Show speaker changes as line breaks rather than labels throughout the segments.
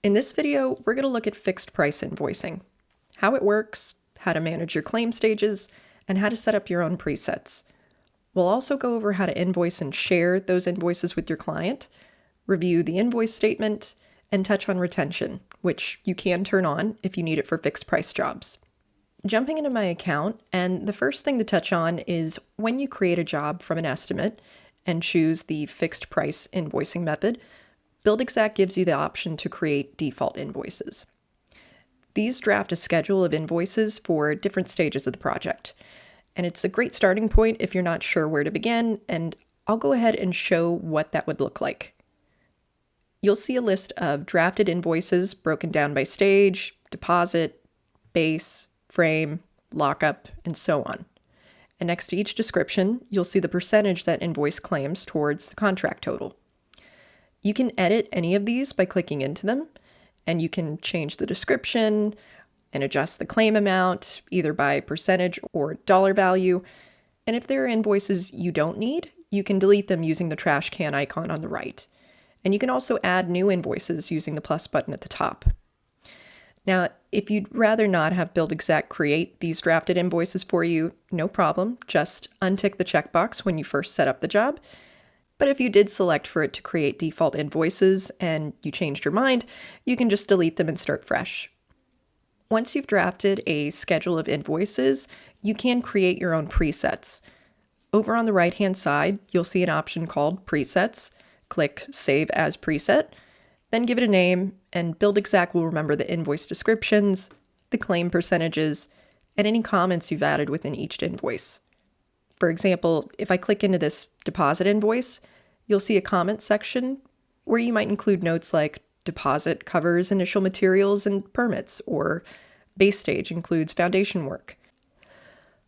In this video, we're going to look at fixed price invoicing, how it works, how to manage your claim stages, and how to set up your own presets. We'll also go over how to invoice and share those invoices with your client, review the invoice statement, and touch on retention, which you can turn on if you need it for fixed price jobs. Jumping into my account, and the first thing to touch on is when you create a job from an estimate and choose the fixed price invoicing method, BuildExact gives you the option to create default invoices. These draft a schedule of invoices for different stages of the project, and it's a great starting point if you're not sure where to begin, and I'll go ahead and show what that would look like. You'll see a list of drafted invoices broken down by stage, deposit, base, frame, lockup, and so on. And next to each description, you'll see the percentage that invoice claims towards the contract total. You can edit any of these by clicking into them, and you can change the description and adjust the claim amount, either by percentage or dollar value. And if there are invoices you don't need, you can delete them using the trash can icon on the right. And you can also add new invoices using the plus button at the top. Now, if you'd rather not have BuildExact create these drafted invoices for you, no problem. Just untick the checkbox when you first set up the job. But if you did select for it to create default invoices and you changed your mind, you can just delete them and start fresh. Once you've drafted a schedule of invoices, you can create your own presets. Over on the right-hand side, you'll see an option called Presets. Click Save as Preset, then give it a name, and BuildExact will remember the invoice descriptions, the claim percentages, and any comments you've added within each invoice. For example, if I click into this deposit invoice, you'll see a comment section where you might include notes like deposit covers initial materials and permits, or base stage includes foundation work.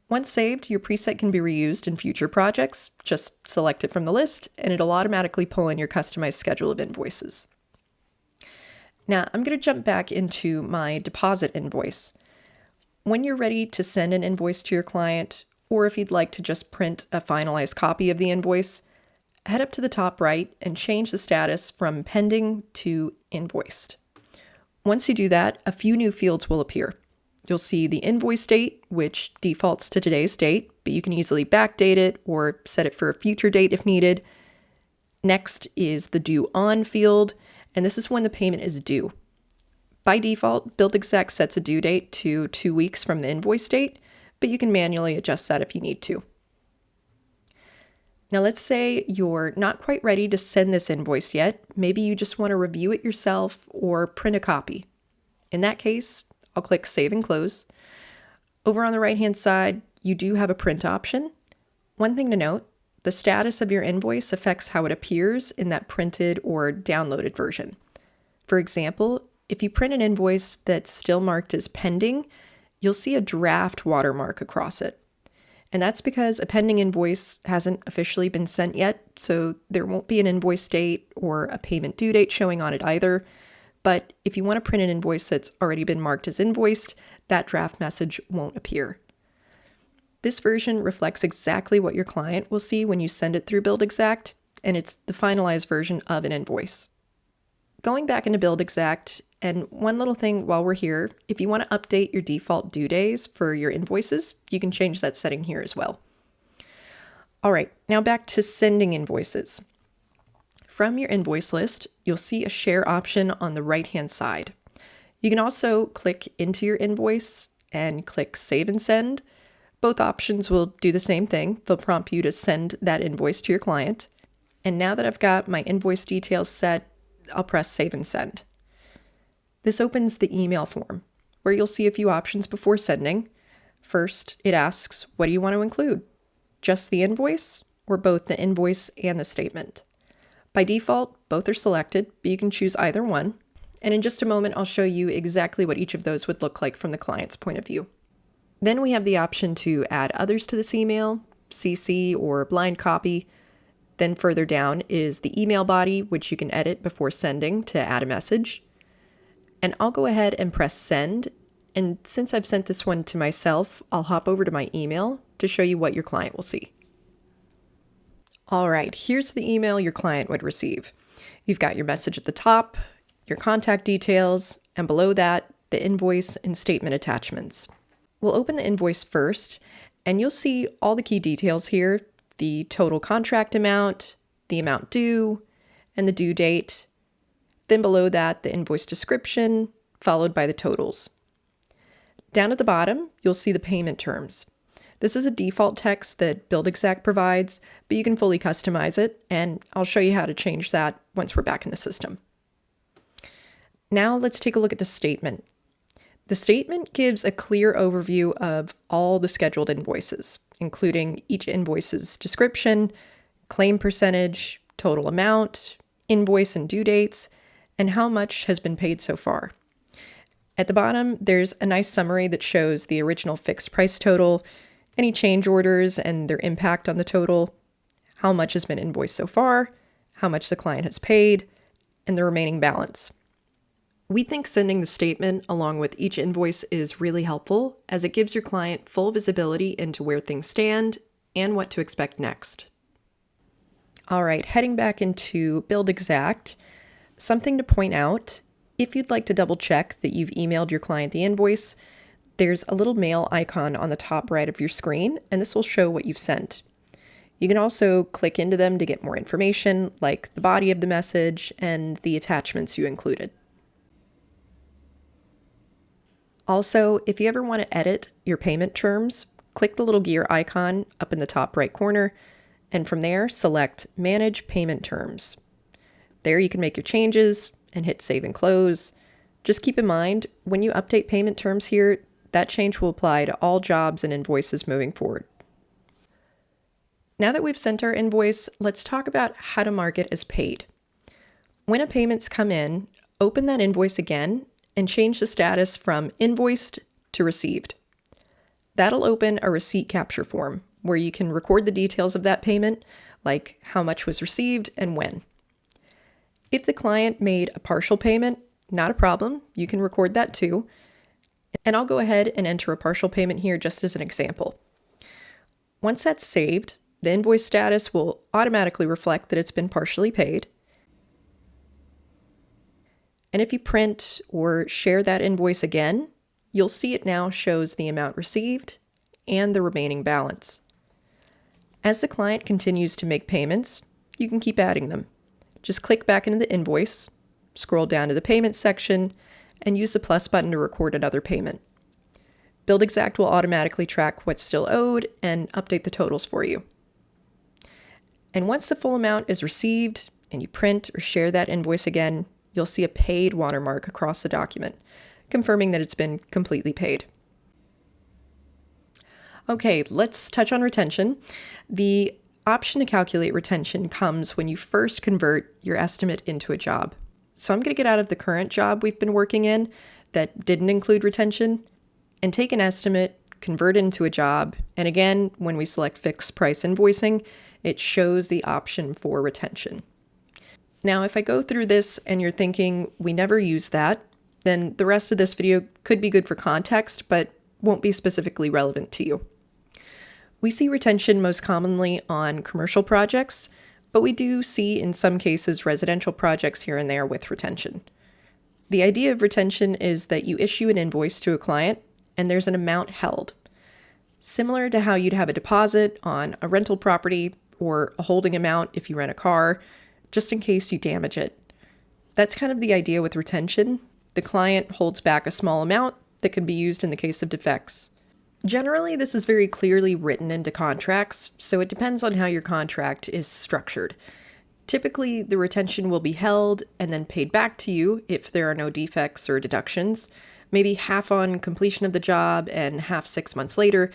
Once saved, your preset can be reused in future projects. Just select it from the list, and it'll automatically pull in your customized schedule of invoices. Now, I'm going to jump back into my deposit invoice. When you're ready to send an invoice to your client, or if you'd like to just print a finalized copy of the invoice, head up to the top right and change the status from pending to invoiced. Once you do that, a few new fields will appear. You'll see the invoice date, which defaults to today's date, but you can easily backdate it or set it for a future date if needed. Next is the due on field, and this is when the payment is due. By default, BuildExact sets a due date to 2 weeks from the invoice date, but you can manually adjust that if you need to. Now let's say you're not quite ready to send this invoice yet. Maybe you just want to review it yourself or print a copy. In that case, I'll click Save and Close. Over on the right-hand side, you do have a print option. One thing to note, the status of your invoice affects how it appears in that printed or downloaded version. For example, if you print an invoice that's still marked as pending, you'll see a draft watermark across it. And that's because a pending invoice hasn't officially been sent yet, so there won't be an invoice date or a payment due date showing on it either. But if you want to print an invoice that's already been marked as invoiced, that draft message won't appear. This version reflects exactly what your client will see when you send it through BuildExact, and it's the finalized version of an invoice. Going back into BuildExact, and one little thing while we're here, if you want to update your default due days for your invoices, you can change that setting here as well. All right, now back to sending invoices. From your invoice list, you'll see a share option on the right-hand side. You can also click into your invoice and click Save and Send. Both options will do the same thing. They'll prompt you to send that invoice to your client. And now that I've got my invoice details set, I'll press Save and Send. This opens the email form, where you'll see a few options before sending. First, it asks, what do you want to include? Just the invoice, or both the invoice and the statement? By default, both are selected, but you can choose either one. And in just a moment, I'll show you exactly what each of those would look like from the client's point of view. Then we have the option to add others to this email, CC or blind copy. Then further down is the email body, which you can edit before sending to add a message. And I'll go ahead and press Send. And since I've sent this one to myself, I'll hop over to my email to show you what your client will see. All right, here's the email your client would receive. You've got your message at the top, your contact details, and below that, the invoice and statement attachments. We'll open the invoice first, and you'll see all the key details here: the total contract amount, the amount due, and the due date. Then below that, the invoice description, followed by the totals. Down at the bottom, you'll see the payment terms. This is a default text that BuildExact provides, but you can fully customize it, and I'll show you how to change that once we're back in the system. Now let's take a look at the statement. The statement gives a clear overview of all the scheduled invoices, including each invoice's description, claim percentage, total amount, invoice and due dates, and how much has been paid so far. At the bottom, there's a nice summary that shows the original fixed price total, any change orders and their impact on the total, how much has been invoiced so far, how much the client has paid, and the remaining balance. We think sending the statement along with each invoice is really helpful, as it gives your client full visibility into where things stand and what to expect next. All right, heading back into BuildExact, something to point out: if you'd like to double check that you've emailed your client the invoice, there's a little mail icon on the top right of your screen, and this will show what you've sent. You can also click into them to get more information, like the body of the message and the attachments you included. Also, if you ever want to edit your payment terms, click the little gear icon up in the top right corner, and from there, select Manage Payment Terms. There you can make your changes and hit Save and Close. Just keep in mind, when you update payment terms here, that change will apply to all jobs and invoices moving forward. Now that we've sent our invoice, let's talk about how to mark it as paid. When a payment's come in, open that invoice again and change the status from invoiced to received. That'll open a receipt capture form where you can record the details of that payment, like how much was received and when. If the client made a partial payment, not a problem, you can record that too. And I'll go ahead and enter a partial payment here just as an example. Once that's saved, the invoice status will automatically reflect that it's been partially paid. And if you print or share that invoice again, you'll see it now shows the amount received and the remaining balance. As the client continues to make payments, you can keep adding them. Just click back into the invoice, scroll down to the payment section, and use the plus button to record another payment. BuildExact will automatically track what's still owed and update the totals for you. And once the full amount is received and you print or share that invoice again, you'll see a paid watermark across the document, confirming that it's been completely paid. Okay, let's touch on retention. The option to calculate retention comes when you first convert your estimate into a job. So I'm going to get out of the current job we've been working in that didn't include retention and take an estimate, convert it into a job, and again, when we select fixed price invoicing, it shows the option for retention. Now, if I go through this and you're thinking we never use that, then the rest of this video could be good for context, but won't be specifically relevant to you. We see retention most commonly on commercial projects, but we do see in some cases residential projects here and there with retention. The idea of retention is that you issue an invoice to a client and there's an amount held. Similar to how you'd have a deposit on a rental property or a holding amount if you rent a car, just in case you damage it. That's kind of the idea with retention. The client holds back a small amount that can be used in the case of defects. Generally, this is very clearly written into contracts, so it depends on how your contract is structured. Typically, the retention will be held and then paid back to you if there are no defects or deductions, maybe half on completion of the job and half 6 months later,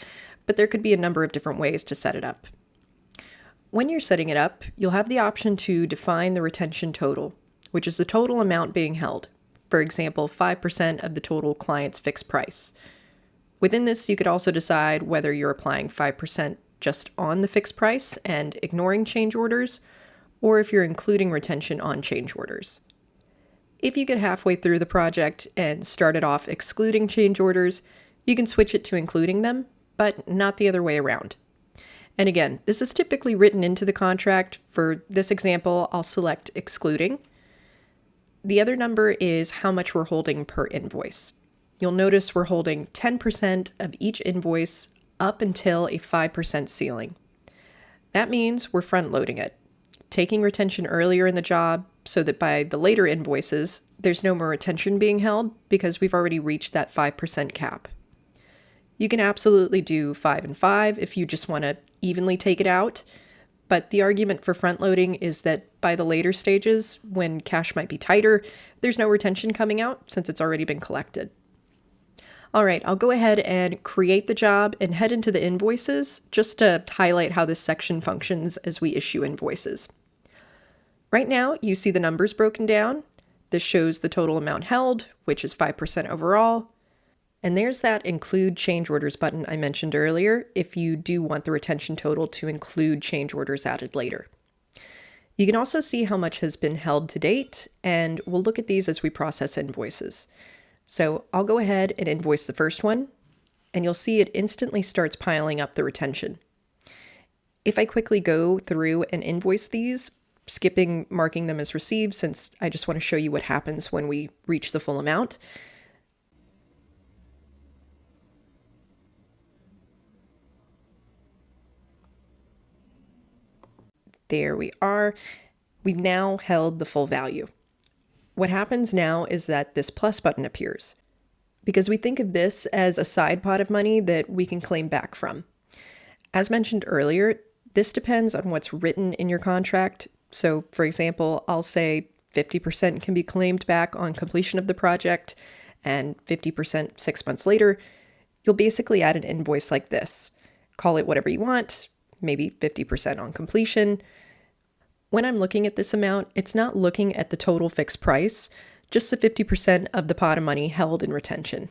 but there could be a number of different ways to set it up. When you're setting it up, you'll have the option to define the retention total, which is the total amount being held. For example, 5% of the total client's fixed price. Within this, you could also decide whether you're applying 5% just on the fixed price and ignoring change orders, or if you're including retention on change orders. If you get halfway through the project and started off excluding change orders, you can switch it to including them, but not the other way around. And again, this is typically written into the contract. For this example, I'll select excluding. The other number is how much we're holding per invoice. You'll notice we're holding 10% of each invoice up until a 5% ceiling. That means we're front loading it, taking retention earlier in the job so that by the later invoices, there's no more retention being held because we've already reached that 5% cap. You can absolutely do 5 and 5 if you just want to evenly take it out, but the argument for front loading is that by the later stages, when cash might be tighter, there's no retention coming out since it's already been collected. All right, I'll go ahead and create the job and head into the invoices just to highlight how this section functions as we issue invoices. Right now, you see the numbers broken down. This shows the total amount held, which is 5% overall. And there's that include change orders button I mentioned earlier if you do want the retention total to include change orders added later. You can also see how much has been held to date, and we'll look at these as we process invoices. So I'll go ahead and invoice the first one, and you'll see it instantly starts piling up the retention. If I quickly go through and invoice these, skipping marking them as received since I just want to show you what happens when we reach the full amount. There we are. We've now held the full value. What happens now is that this plus button appears because we think of this as a side pot of money that we can claim back from. As mentioned earlier, this depends on what's written in your contract. So, for example, I'll say 50% can be claimed back on completion of the project and 50% 6 months later. You'll basically add an invoice like this. Call it whatever you want, maybe 50% on completion. When I'm looking at this amount, it's not looking at the total fixed price, just the 50% of the pot of money held in retention.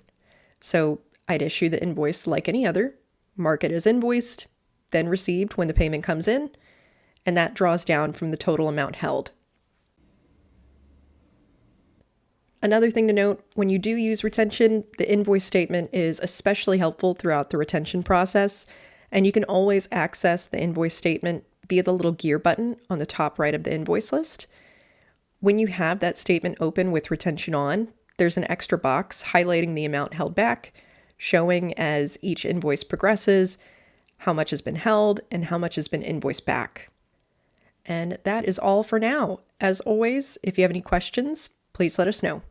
So I'd issue the invoice like any other, mark it as invoiced, then received when the payment comes in, and that draws down from the total amount held. Another thing to note, when you do use retention, the invoice statement is especially helpful throughout the retention process, and you can always access the invoice statement via the little gear button on the top right of the invoice list. When you have that statement open with retention on, there's an extra box highlighting the amount held back, showing as each invoice progresses how much has been held and how much has been invoiced back. And that is all for now. As always, if you have any questions, please let us know.